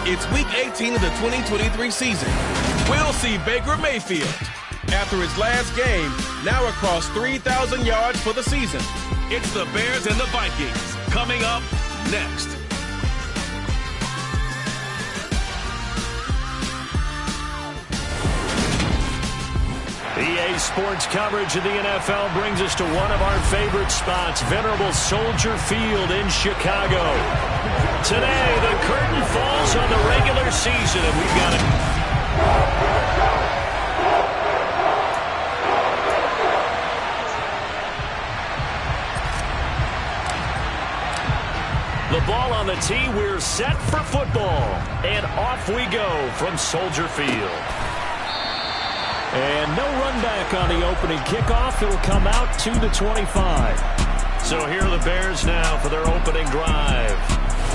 It's Week 18 of the 2023 season. We'll see Baker Mayfield, after his last game, now across 3,000 yards for the season. It's the Bears and the Vikings coming up next. EA Sports coverage of the NFL brings us to one of our favorite spots, venerable Soldier Field in Chicago. Today, the curtain falls on the regular season, and we've got it. The ball on the tee, we're set for football. And off we go from Soldier Field. And no run back on the opening kickoff. It'll come out to the 25. So here are the Bears now for their opening drive.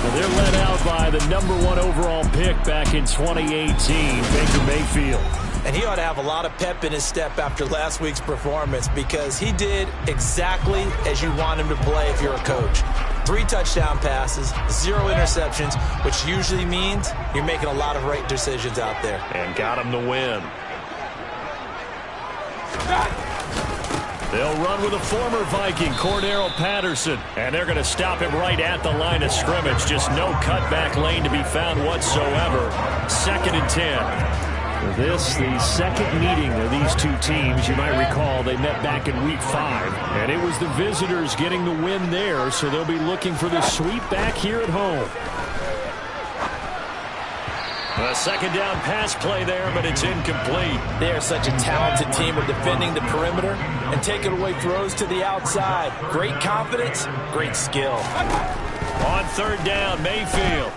Well, they're led out by the #1 overall pick back in 2018, Baker Mayfield. And he ought to have a lot of pep in his step after last week's performance because he did exactly as you want him to play if you're a coach. 3 touchdown passes, 0 interceptions, which usually means you're making a lot of right decisions out there. And got him the win. They'll run with a former Viking, Cordarrelle Patterson. And they're going to stop him right at the line of scrimmage. Just no cutback lane to be found whatsoever. 2nd and 10. This, the second meeting of these two teams. You might recall they met back in Week 5. And it was the visitors getting the win there, so they'll be looking for the sweep back here at home. A second down pass play there, but it's incomplete. They are such a talented team at defending the perimeter and taking away throws to the outside. Great confidence, great skill. On 3rd down, Mayfield.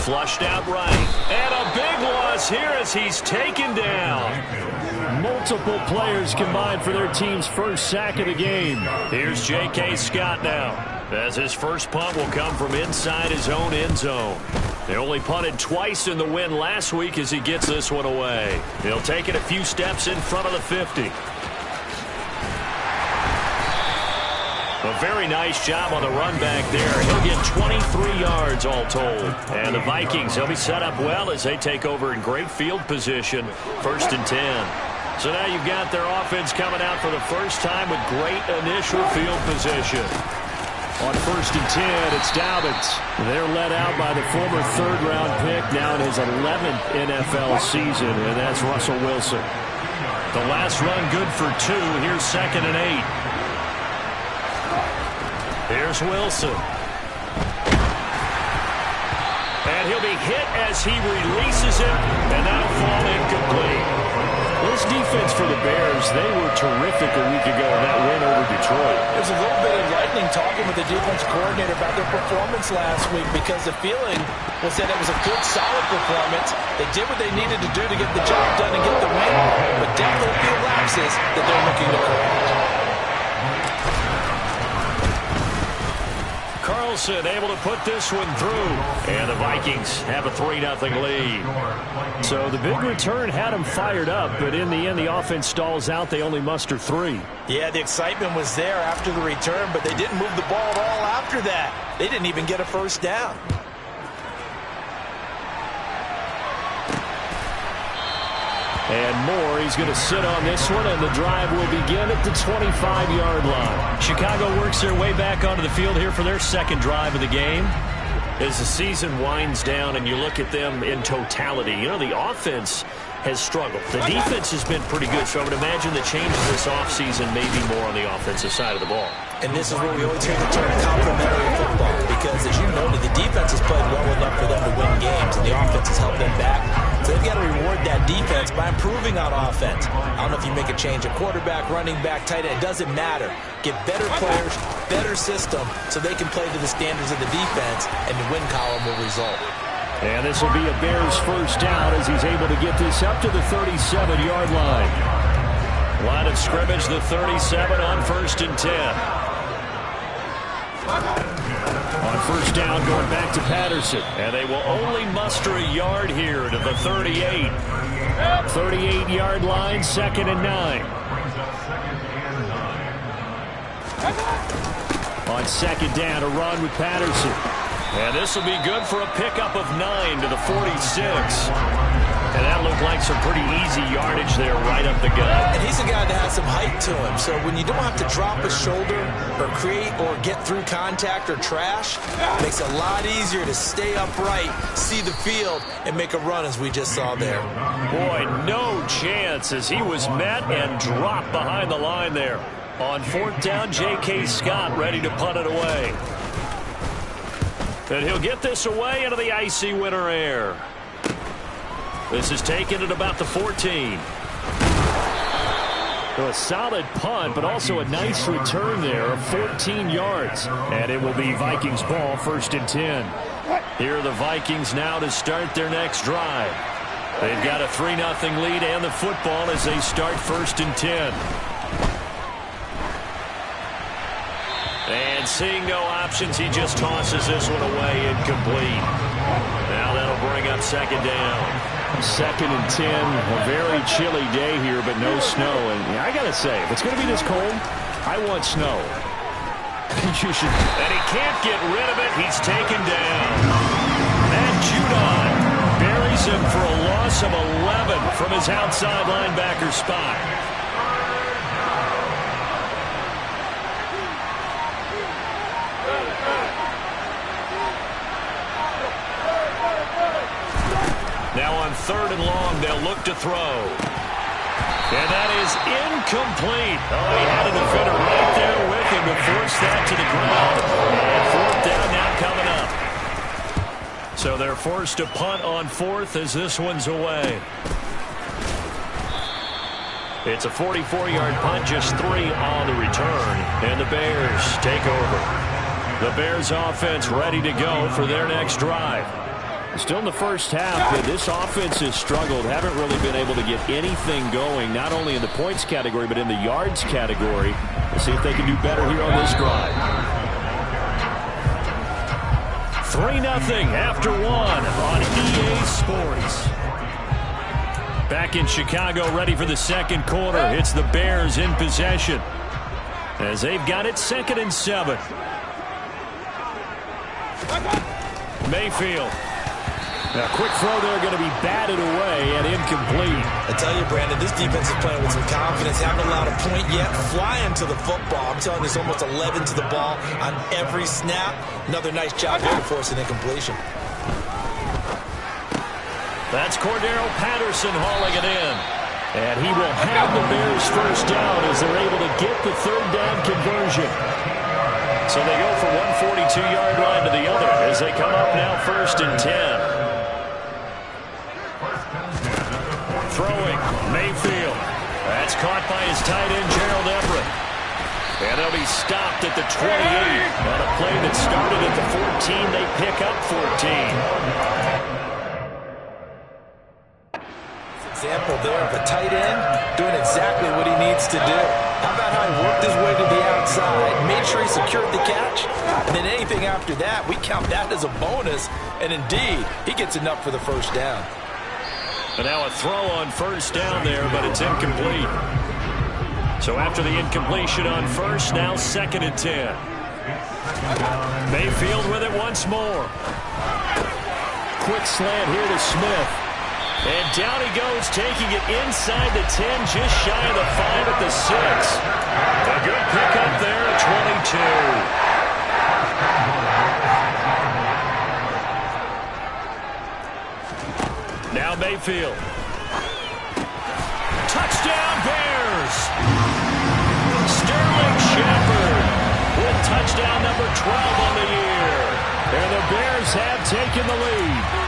Flushed out right. And a big loss here as he's taken down. Multiple players combined for their team's first sack of the game. Here's J.K. Scott now, as his first punt will come from inside his own end zone. They only punted twice in the win last week as he gets this one away. He'll take it a few steps in front of the 50. A very nice job on the run back there. He'll get 23 yards all told. And the Vikings, they'll be set up well as they take over in great field position. 1st and 10. So now you've got their offense coming out for the first time with great initial field position. On 1st and 10, it's Dobbins. They're led out by the former 3rd-round pick now in his 11th NFL season, and that's Russell Wilson. The last run good for 2. Here's 2nd and 8. Here's Wilson. And he'll be hit as he releases it, and that'll fall incomplete. This defense for the Bears, they were terrific a week ago in that win over Detroit. There's a little bit of lightning talking with the defense coordinator about their performance last week because the feeling was that it was a good, solid performance. They did what they needed to do to get the job done and get the win, but definitely a few lapses that they're looking to correct. Carlson able to put this one through. And the Vikings have a 3-0 lead. So the big return had them fired up, but in the end the offense stalls out. They only muster 3. Yeah, the excitement was there after the return, but they didn't move the ball at all after that. They didn't even get a first down. And Moore, he's going to sit on this one, and the drive will begin at the 25-yard line. Chicago works their way back onto the field here for their second drive of the game. As the season winds down and you look at them in totality, you know, the offense has struggled. The defense has been pretty good, so I would imagine the changes this offseason may be more on the offensive side of the ball. And this is where we always hear the term complementary football, because as you noted, the defense has played well enough for them to win games, and the offense has helped them back. So they've got to reward that defense by improving on offense. I don't know if you make a change at quarterback, running back, tight end. It doesn't matter. Get better players, better system, so they can play to the standards of the defense, and the win column will result. And this will be a Bears first down as he's able to get this up to the 37-yard line. Line of scrimmage, the 37 on 1st and 10. On first down, going back to Patterson. And they will only muster a yard here to the 38. 38-yard line, 2nd and 9. On 2nd down, a run with Patterson. And this will be good for a pickup of 9 to the 46. And that looked like some pretty easy yardage there right up the gut. And he's a guy that has some height to him. So when you don't have to drop a shoulder or create or get through contact or trash, it makes it a lot easier to stay upright, see the field, and make a run as we just saw there. Boy, no chance as he was met and dropped behind the line there. On 4th down, J.K. Scott ready to punt it away. And he'll get this away into the icy winter air. This is taken at about the 14. So a solid punt, but also a nice return there of 14 yards. And it will be Vikings ball, 1st and 10. Here are the Vikings now to start their next drive. They've got a 3-0 lead and the football as they start 1st and 10. And seeing no options, he just tosses this one away, incomplete. Now that'll bring up 2nd down. 2nd and 10, a very chilly day here, but no snow. And I got to say, if it's going to be this cold, I want snow. You should. And he can't get rid of it. He's taken down. Matt Judon buries him for a loss of 11 from his outside linebacker spot. Now on 3rd and long, they'll look to throw. And that is incomplete. Oh, he had a defender right there with him to force that to the ground. And 4th down now coming up. So they're forced to punt on 4th as this one's away. It's a 44-yard punt, just 3 on the return. And the Bears take over. The Bears offense ready to go for their next drive. Still in the first half, but this offense has struggled. Haven't really been able to get anything going, not only in the points category, but in the yards category. Let's see if they can do better here on this drive. 3-0 after 1 on EA Sports. Back in Chicago, ready for the 2nd quarter. It's the Bears in possession as they've got it 2nd and 7. Mayfield. A quick throw there going to be batted away and incomplete. I tell you, Brandon, this defense is playing with some confidence. Haven't allowed a point yet. Flying to the football. I'm telling you, it's almost 11 to the ball on every snap. Another nice job there to force an incompletion. That's Cordero Patterson hauling it in. And he will have the Bears 1st down as they're able to get the 3rd down conversion. So they go from 142-yard line to the other as they come up now 1st and 10. Throwing, Mayfield. That's caught by his tight end, Gerald Everett. And they'll be stopped at the 28. On a play that started at the 14, they pick up 14. Example there of a tight end doing exactly what he needs to do. How about how he worked his way to the outside, made sure he secured the catch, and then anything after that, we count that as a bonus. And indeed, he gets enough for the 1st down. And now a throw on 1st down there, but it's incomplete. So after the incompletion on 1st, now 2nd and 10. Mayfield with it once more. Quick slant here to Smith. And down he goes, taking it inside the 10, just shy of the 5 at the 6. A good pickup there at 22. Now Mayfield. Touchdown Bears! Sterling Shepard with touchdown number 12 on the year. And the Bears have taken the lead.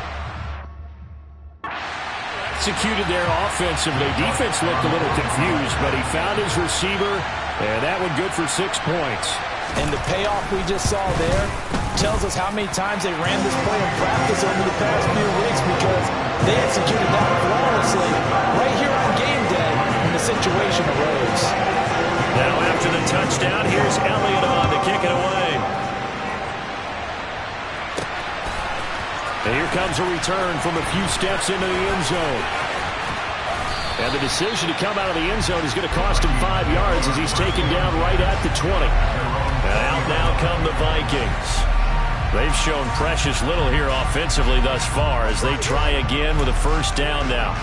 Executed there offensively. Defense looked a little confused, but he found his receiver, and that one good for 6 points. And the payoff we just saw there tells us how many times they ran this play in practice over the past few weeks, because they executed that flawlessly right here on game day when the situation arose. Now after the touchdown, here's Elliott on to kick it away. And here comes a return from a few steps into the end zone. And the decision to come out of the end zone is going to cost him 5 yards as he's taken down right at the 20. And out now come the Vikings. They've shown precious little here offensively thus far as they try again with a first down now.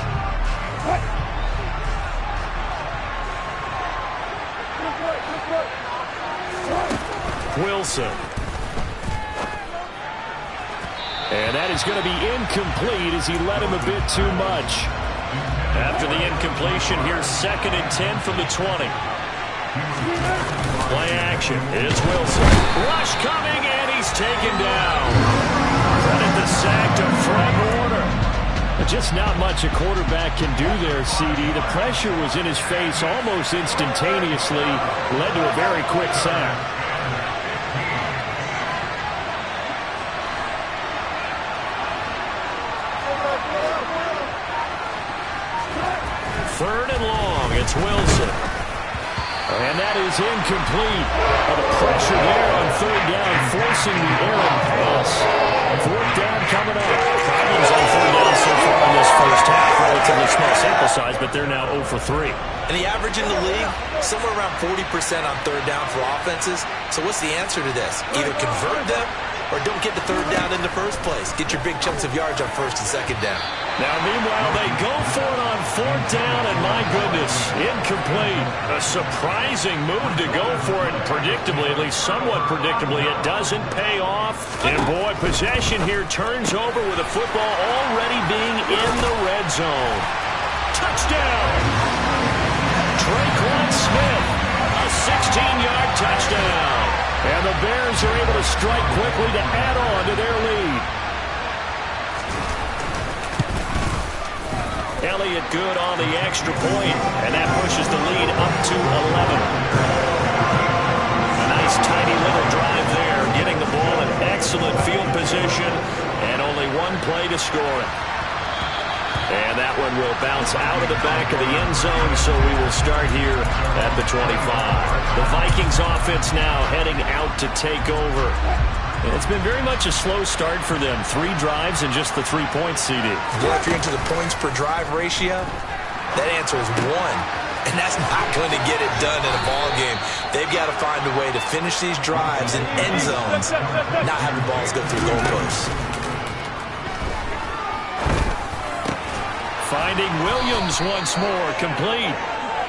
Wilson. And that is going to be incomplete as he led him a bit too much. After the incompletion, here's 2nd and 10 from the 20. Play action. It's Wilson. Rush coming, and he's taken down. Credit the sack to Fred Warner. Just not much a quarterback can do there, CD. The pressure was in his face almost instantaneously. Led to a very quick sack. 3rd and long. It's Wilson. And that is incomplete. The pressure there on 3rd down, forcing the errant pass. 4th down coming up. Problems on 3rd down so far in this first half. Relatively small sample size, but they're now 0 for 3. And the average in the league, somewhere around 40% on 3rd down for offenses. So what's the answer to this? Either convert them or don't get the 3rd down in the first place. Get your big chunks of yards on 1st and 2nd down. Now, meanwhile, they go for it on 4th down, and my goodness, incomplete. A surprising move to go for it, and predictably, at least somewhat predictably, it doesn't pay off. And, boy, possession here turns over with the football already being in the red zone. Touchdown! Traquan Smith, a 16-yard touchdown. And the Bears are able to strike quickly to add on to their lead. Elliott good on the extra point, and that pushes the lead up to 11. A nice tidy little drive there, getting the ball in excellent field position, and only one play to score it. And that one will bounce out of the back of the end zone, so we will start here at the 25. The Vikings offense now heading out to take over. It's been very much a slow start for them. 3 drives and just the 3 points, CD. Boy, if you're into the points per drive ratio, that answer is 1. And that's not going to get it done in a ball game. They've got to find a way to finish these drives in end zones, not having balls go through goalposts. Finding Williams once more, complete.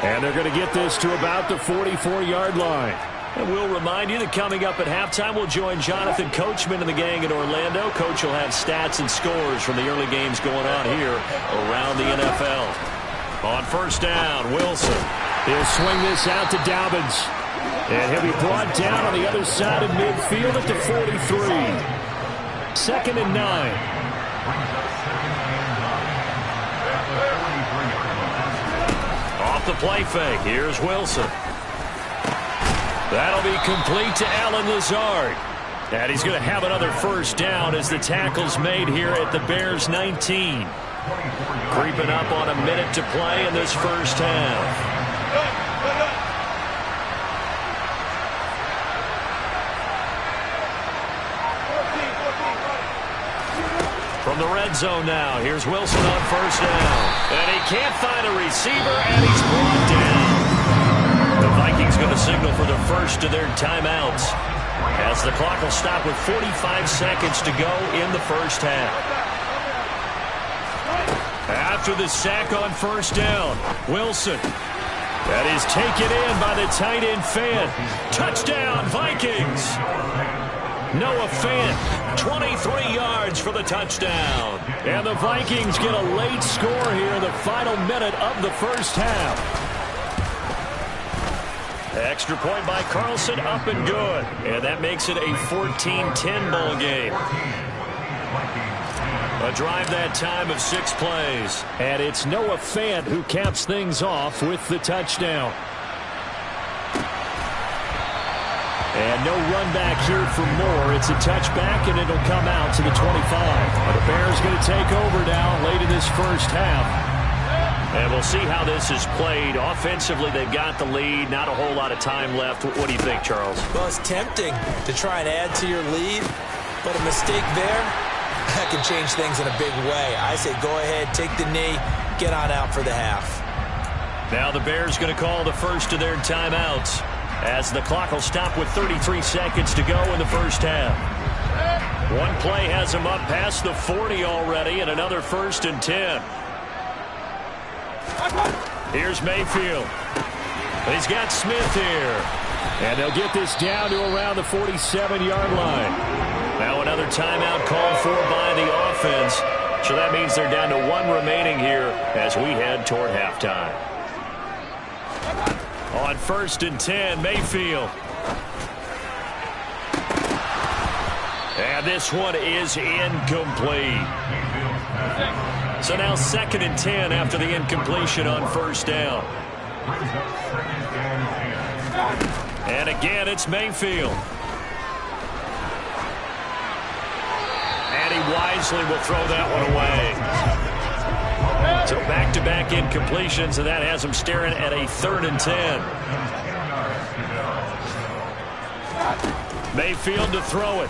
And they're going to get this to about the 44-yard line. And we'll remind you that coming up at halftime, we'll join Jonathan Coachman and the gang in Orlando. Coach will have stats and scores from the early games going on here around the NFL. On 1st down, Wilson. He'll swing this out to Dobbins. And he'll be brought down on the other side of midfield at the 43. 2nd and 9. Off the play fake, here's Wilson. That'll be complete to Allen Lazard. And he's going to have another first down as the tackle's made here at the Bears' 19. Creeping up on a minute to play in this first half. From the red zone now, here's Wilson on 1st down. And he can't find a receiver, and he's brought down. The Vikings going to signal for the first of their timeouts as the clock will stop with 45 seconds to go in the first half. After the sack on 1st down, Wilson. That is taken in by the tight end Fant. Touchdown, Vikings. Noah Fant, 23 yards for the touchdown. And the Vikings get a late score here in the final minute of the first half. Extra point by Carlson, up and good. And that makes it a 14-10 ball game. A drive that time of 6 plays. And it's Noah Fant who caps things off with the touchdown. And no run back here for Moore. It's a touchback, and it'll come out to the 25. The Bears going to take over now late in this first half. And we'll see how this is played. Offensively, they've got the lead. Not a whole lot of time left. What do you think, Charles? Well, it's tempting to try and add to your lead, but a mistake there, that can change things in a big way. I say go ahead, take the knee, get on out for the half. Now the Bears going to call the first of their timeouts as the clock will stop with 33 seconds to go in the first half. One play has him up past the 40 already, and another 1st and 10. Here's Mayfield. He's got Smith here. And they'll get this down to around the 47-yard line. Now another timeout called for by the offense. So that means they're down to 1 remaining here as we head toward halftime. On 1st and 10, Mayfield. And this one is incomplete. So now 2nd and 10 after the incompletion on 1st down. And again, it's Mayfield. And he wisely will throw that one away. So back-to-back incompletions, and that has him staring at a 3rd and 10. Mayfield to throw it.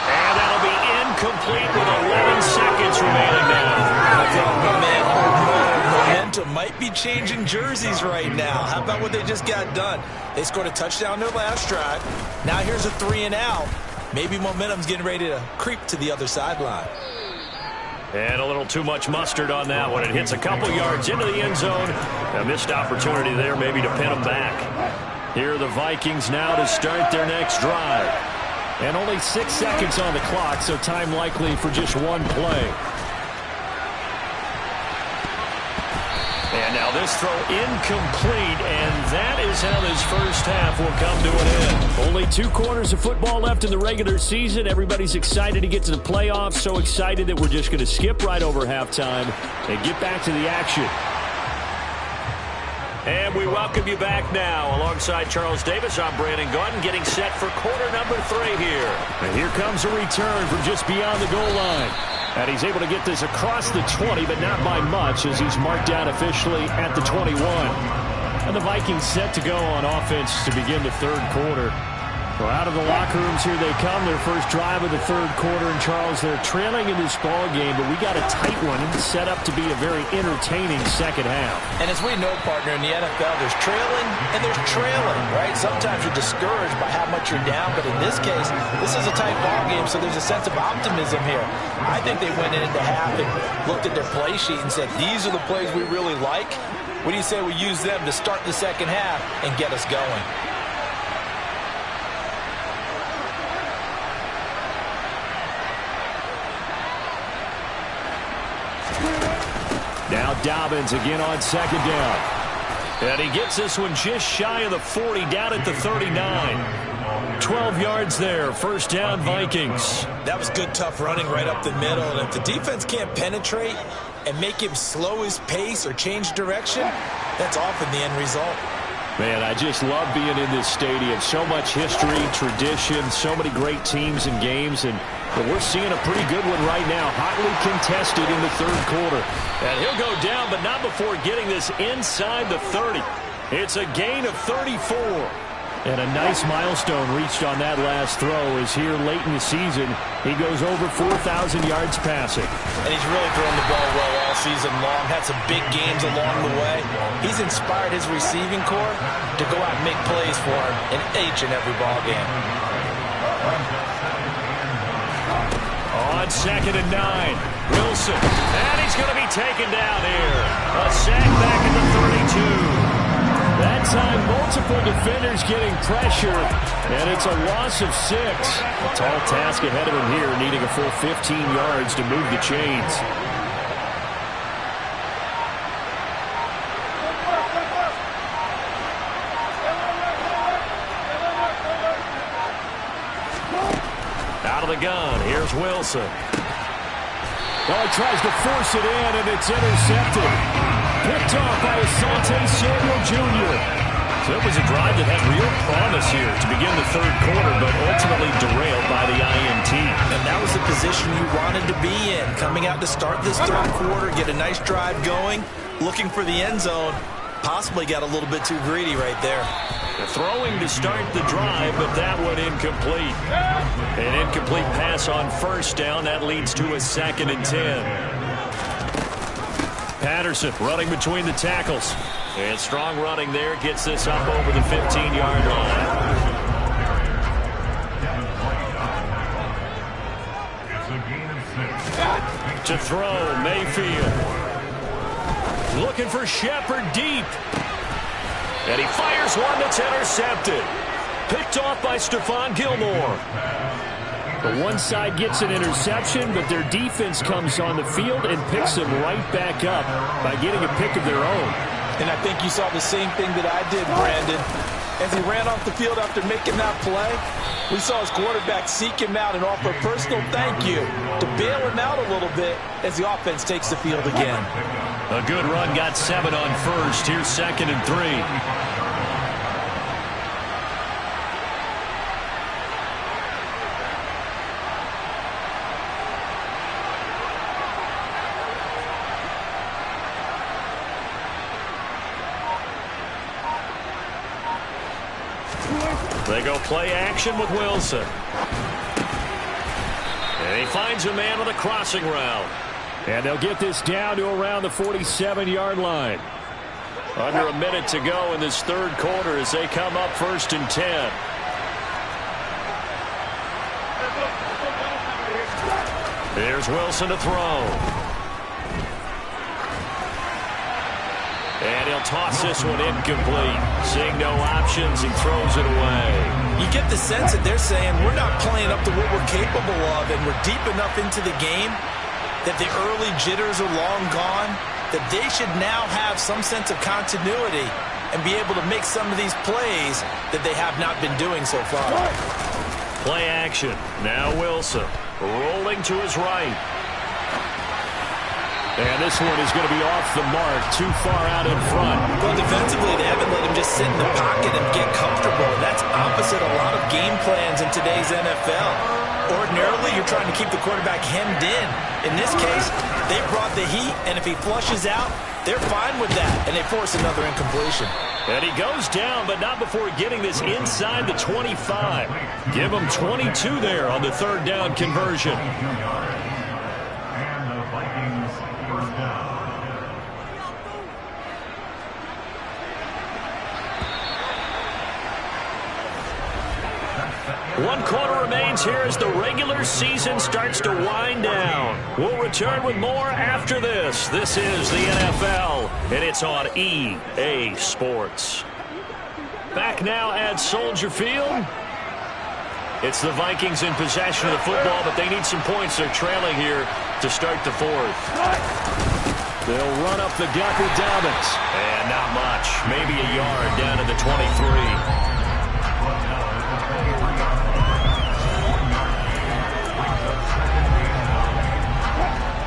And that'll be incomplete with 11 seconds remaining now. Momentum might be changing jerseys right now. How about what they just got done? They scored a touchdown their last drive. Now here's a 3 and out. Maybe momentum's getting ready to creep to the other sideline. And a little too much mustard on that one. It hits a couple yards into the end zone. A missed opportunity there maybe to pin them back. Here are the Vikings now to start their next drive. And only 6 seconds on the clock, so time likely for just one play. And now this throw incomplete, and that is how this first half will come to an end. Only 2 quarters of football left in the regular season. Everybody's excited to get to the playoffs, so excited that we're just going to skip right over halftime and get back to the action. And we welcome you back now. Alongside Charles Davis, I'm Brandon Gaudin, getting set for quarter number 3 here. And here comes a return from just beyond the goal line. And he's able to get this across the 20, but not by much, as he's marked down officially at the 21. And the Vikings set to go on offense to begin the 3rd quarter. Well, out of the locker rooms here they come, their first drive of the 3rd quarter. And, Charles, they're trailing in this ball game, but we got a tight one set up to be a very entertaining second half. And as we know, partner, in the NFL, there's trailing and there's trailing, right? Sometimes you're discouraged by how much you're down, but in this case, this is a tight ball game, so there's a sense of optimism here. I think they went into half and looked at their play sheet and said, these are the plays we really like. What do you say we use them to start the second half and get us going? Now Dobbins again on 2nd down. And he gets this one just shy of the 40, down at the 39. 12 yards there, 1st down Vikings. That was good, tough running right up the middle. And if the defense can't penetrate and make him slow his pace or change direction, that's often the end result. Man, I just love being in this stadium. So much history, tradition, so many great teams and games, and we're seeing a pretty good one right now. Hotly contested in the 3rd quarter. And he'll go down, but not before getting this inside the 30. It's a gain of 34. And a nice milestone reached on that last throw is here late in the season. He goes over 4,000 yards passing. And he's really thrown the ball well all season long. Had some big games along the way. He's inspired his receiving corps to go out and make plays for him in each and every ball game. On 2nd and 9, Wilson. And he's going to be taken down here. A sack back at the 32. That time, multiple defenders getting pressure, and it's a loss of 6. A tall task ahead of him here, needing a full 15 yards to move the chains. Out of the gun, here's Wilson. Well, he tries to force it in, and it's intercepted. Picked off by Asante Samuel Jr. So it was a drive that had real promise here to begin the 3rd quarter, but ultimately derailed by the INT. And that was the position you wanted to be in. Coming out to start this 3rd quarter, get a nice drive going, looking for the end zone. Possibly got a little bit too greedy right there. Throwing to start the drive, but that one incomplete. An incomplete pass on 1st down. That leads to a 2nd and 10. Patterson running between the tackles. And strong running there gets this up over the 15-yard line. To throw, Mayfield. Looking for Shepard deep. And he fires one that's intercepted. Picked off by Stephon Gilmore. The one side gets an interception, but their defense comes on the field and picks them right back up by getting a pick of their own. And I think you saw the same thing that I did, Brandon. As he ran off the field after making that play, we saw his quarterback seek him out and offer a personal thank you to bail him out a little bit as the offense takes the field again. A good run, got 7 on first. Here's 2nd and 3. They go play action with Wilson. And he finds a man on the crossing route. And they'll get this down to around the 47-yard line. Under a minute to go in this third quarter as they come up 1st and 10. Here's Wilson to throw. And he'll toss this one incomplete. Seeing no options, he throws it away. You get the sense that they're saying we're not playing up to what we're capable of, and we're deep enough into the game that the early jitters are long gone, that they should now have some sense of continuity and be able to make some of these plays that they have not been doing so far. Play action. Now Wilson rolling to his right. And this one is going to be off the mark, too far out in front. Well, defensively, they haven't let him just sit in the pocket and get comfortable. That's opposite a lot of game plans in today's NFL. Ordinarily, you're trying to keep the quarterback hemmed in. In this case, they brought the heat, and if he flushes out, they're fine with that, and they force another incompletion. And he goes down, but not before getting this inside the 25. Give him 22 there on the 3rd down conversion. One quarter remains here as the regular season starts to wind down. We'll return with more after this. This is the NFL, and it's on EA Sports. Back now at Soldier Field. It's the Vikings in possession of the football, but they need some points. They're trailing here to start the 4th. They'll run up the gut with Dobbins. And not much. Maybe a yard down to the 23.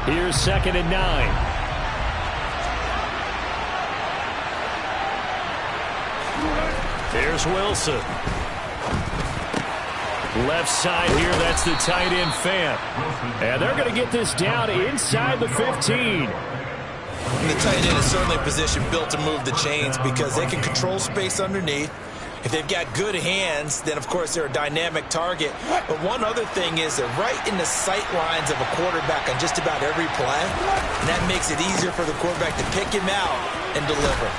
Here's 2nd and 9. Here's Wilson. Left side here, that's the tight end Fant. And they're going to get this down inside the 15. And the tight end is certainly a position built to move the chains because they can control space underneath. If they've got good hands, then, of course, they're a dynamic target. But one other thing is they're right in the sight lines of a quarterback on just about every play. And that makes it easier for the quarterback to pick him out and deliver.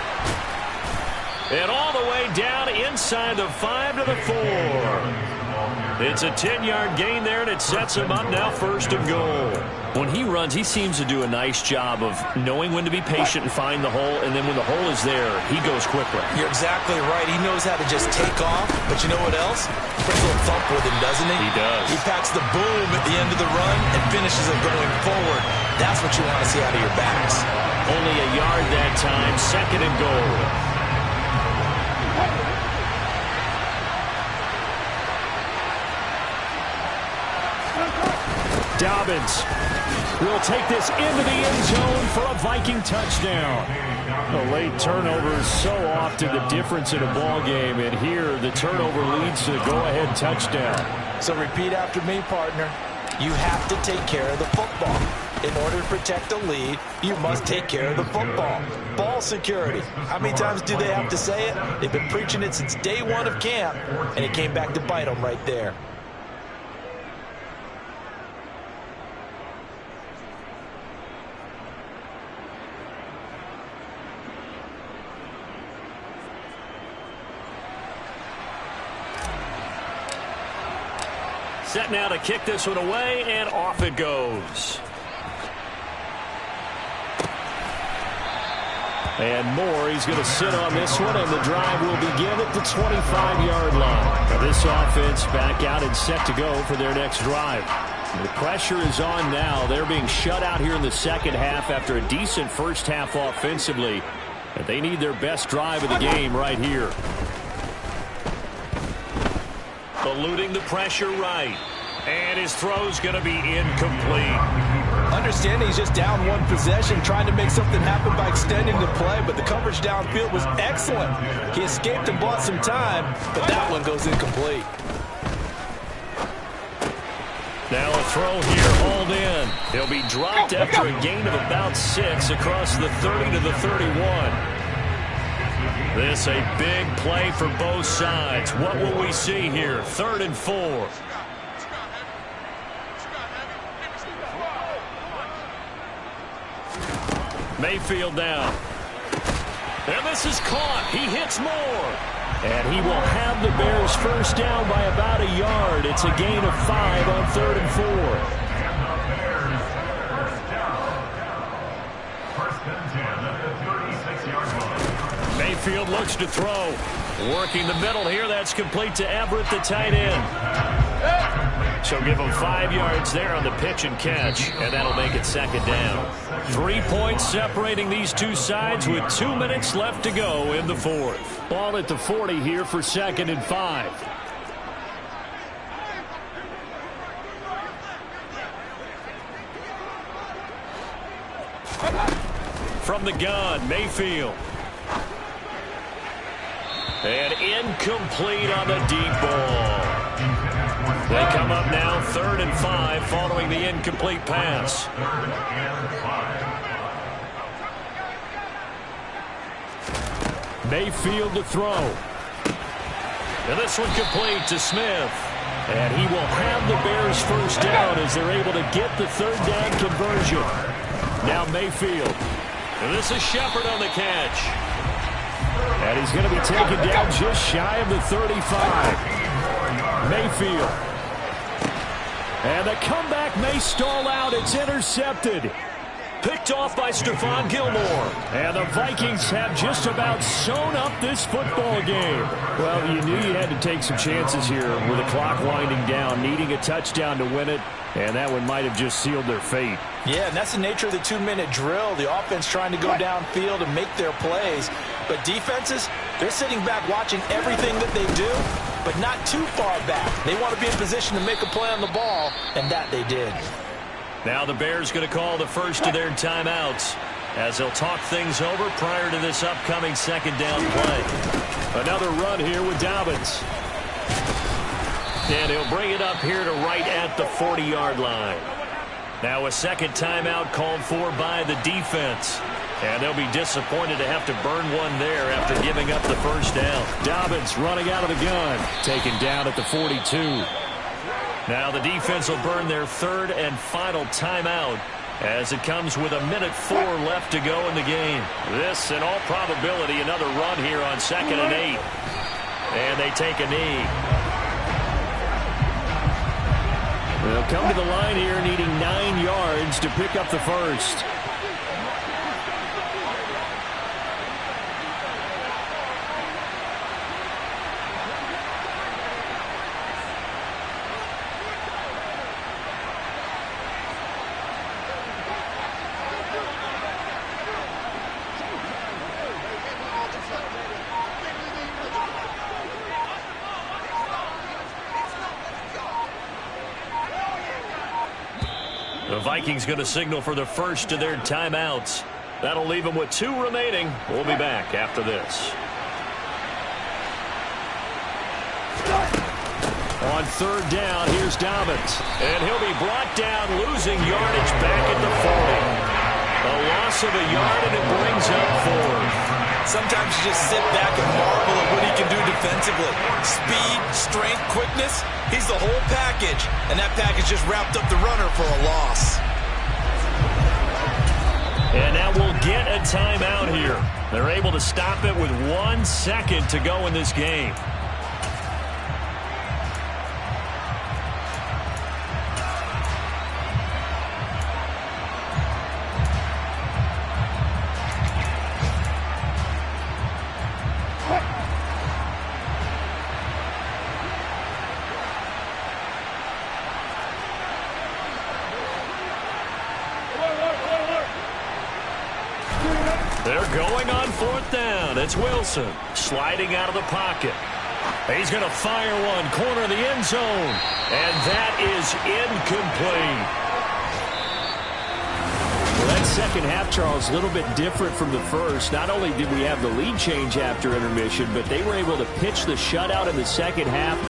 And all the way down inside the 5 to the 4. It's a 10-yard gain there, and it sets him up now 1st and goal. When he runs, he seems to do a nice job of knowing when to be patient and find the hole, and then when the hole is there, he goes quickly. You're exactly right. He knows how to just take off, but you know what else? Brings a little thump with him, doesn't he? He does. He packs the boom at the end of the run and finishes it going forward. That's what you want to see out of your backs. Only a yard that time, 2nd and goal. Dobbins will take this into the end zone for a Viking touchdown. The late turnovers so often the difference in a ball game, and here the turnover leads to the go-ahead touchdown. So repeat after me, partner. You have to take care of the football. In order to protect a lead, you must take care of the football. Ball security. How many times do they have to say it? They've been preaching it since day 1 of camp, and it came back to bite them right there. Set now to kick this one away, and off it goes. And Moore, he's going to sit on this one, and the drive will begin at the 25-yard line. Now this offense back out and set to go for their next drive. The pressure is on now. They're being shut out here in the second half after a decent first half offensively. And they need their best drive of the game right here. Eluding the pressure right. And his throw's going to be incomplete. Understanding he's just down one possession, trying to make something happen by extending the play, but the coverage downfield was excellent. He escaped and bought some time, but that one goes incomplete. Now a throw here, hauled in. He'll be dropped after a gain of about 6 across the 30 to the 31. This a big play for both sides. What will we see here? 3rd and 4. Mayfield down. And this is caught. He hits Moore. And he will have the Bears first down by about a yard. It's a gain of 5 on 3rd and 4. Mayfield looks to throw. Working the middle here. That's complete to Everett, the tight end. So give him 5 yards there on the pitch and catch, and that'll make it 2nd down. 3 points separating these two sides with 2 minutes left to go in the 4th. Ball at the 40 here for 2nd and 5. From the gun, Mayfield. And incomplete on the deep ball. They come up now 3rd and 5 following the incomplete pass. Mayfield to throw. And this one complete to Smith. And he will have the Bears first down as they're able to get the 3rd down conversion. Now Mayfield. And this is Shepard on the catch. And he's going to be taken down just shy of the 35. Mayfield. And the comeback may stall out. It's intercepted. Picked off by Stephon Gilmore. And the Vikings have just about sewn up this football game. Well, you knew you had to take some chances here with the clock winding down, needing a touchdown to win it. And that one might have just sealed their fate. Yeah, and that's the nature of the 2-minute drill. The offense trying to go downfield and make their plays. But defenses, they're sitting back watching everything that they do, but not too far back. They want to be in position to make a play on the ball, and that they did. Now the Bears going to call the first of their timeouts as they'll talk things over prior to this upcoming 2nd down play. Another run here with Dobbins. And he'll bring it up here to right at the 40-yard line. Now a 2nd timeout called for by the defense. And they'll be disappointed to have to burn one there after giving up the first down. Dobbins running out of the gun. Taken down at the 42. Now the defense will burn their 3rd and final timeout as it comes with 1:04 left to go in the game. This, in all probability, another run here on 2nd and 8. And they take a knee. They'll come to the line here needing 9 yards to pick up the first. The Vikings going to signal for the first of their timeouts. That'll leave them with 2 remaining. We'll be back after this. On 3rd down, here's Dobbins. And he'll be brought down, losing yardage back at the 40. A loss of a yard, and it brings up 4th. Sometimes you just sit back and marvel at what he can do defensively. Speed, strength, quickness. He's the whole package. And that package just wrapped up the runner for a loss. And now we'll get a timeout here. They're able to stop it with 1 second to go in this game. They're going on 4th down. It's Wilson sliding out of the pocket. He's going to fire one, corner of the end zone. And that is incomplete. Well, that second half, Charles, a little bit different from the first. Not only did we have the lead change after intermission, but they were able to pitch the shutout in the second half.